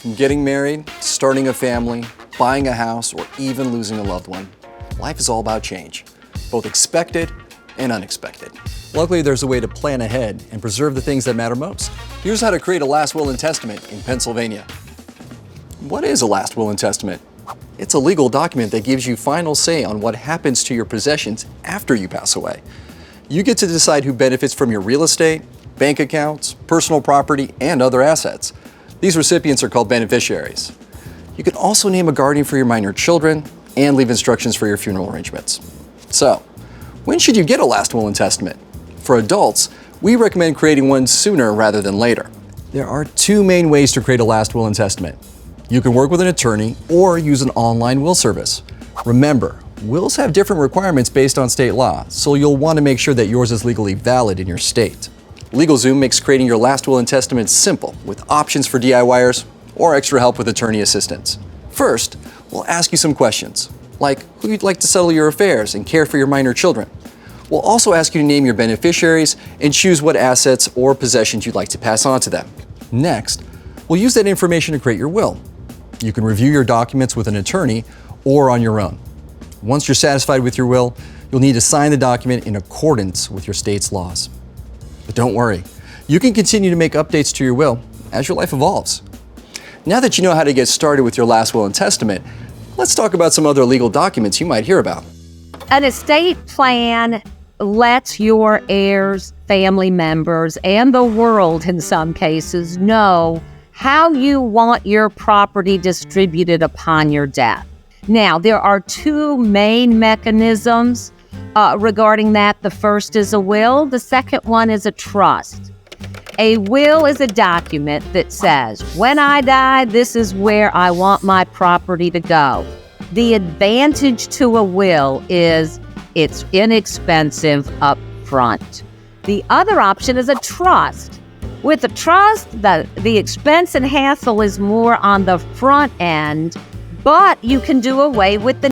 From getting married, starting a family, buying a house, or even losing a loved one, life is all about change, both expected and unexpected. Luckily, there's a way to plan ahead and preserve the things that matter most. Here's how to create a last will and testament in Pennsylvania. What is a last will and testament? It's a legal document that gives you final say on what happens to your possessions after you pass away. You get to decide who benefits from your real estate, bank accounts, personal property, and other assets. These recipients are called beneficiaries. You can also name a guardian for your minor children and leave instructions for your funeral arrangements. So, when should you get a last will and testament? For adults, we recommend creating one sooner rather than later. There are two main ways to create a last will and testament. You can work with an attorney or use an online will service. Remember, wills have different requirements based on state law, so you'll want to make sure that yours is legally valid in your state. LegalZoom makes creating your last will and testament simple with options for DIYers or extra help with attorney assistance. First, we'll ask you some questions, like who you'd like to settle your affairs and care for your minor children. We'll also ask you to name your beneficiaries and choose what assets or possessions you'd like to pass on to them. Next, we'll use that information to create your will. You can review your documents with an attorney or on your own. Once you're satisfied with your will, you'll need to sign the document in accordance with your state's laws. But don't worry, you can continue to make updates to your will as your life evolves. Now that you know how to get started with your last will and testament, let's talk about some other legal documents you might hear about. An estate plan lets your heirs, family members, and the world in some cases know how you want your property distributed upon your death. Now, there are two main mechanisms regarding that. The first is a will. The second one is a trust. A will is a document that says, when I die, this is where I want my property to go. The advantage to a will is it's inexpensive up front. The other option is a trust. With a trust, the expense and hassle is more on the front end, but you can do away with the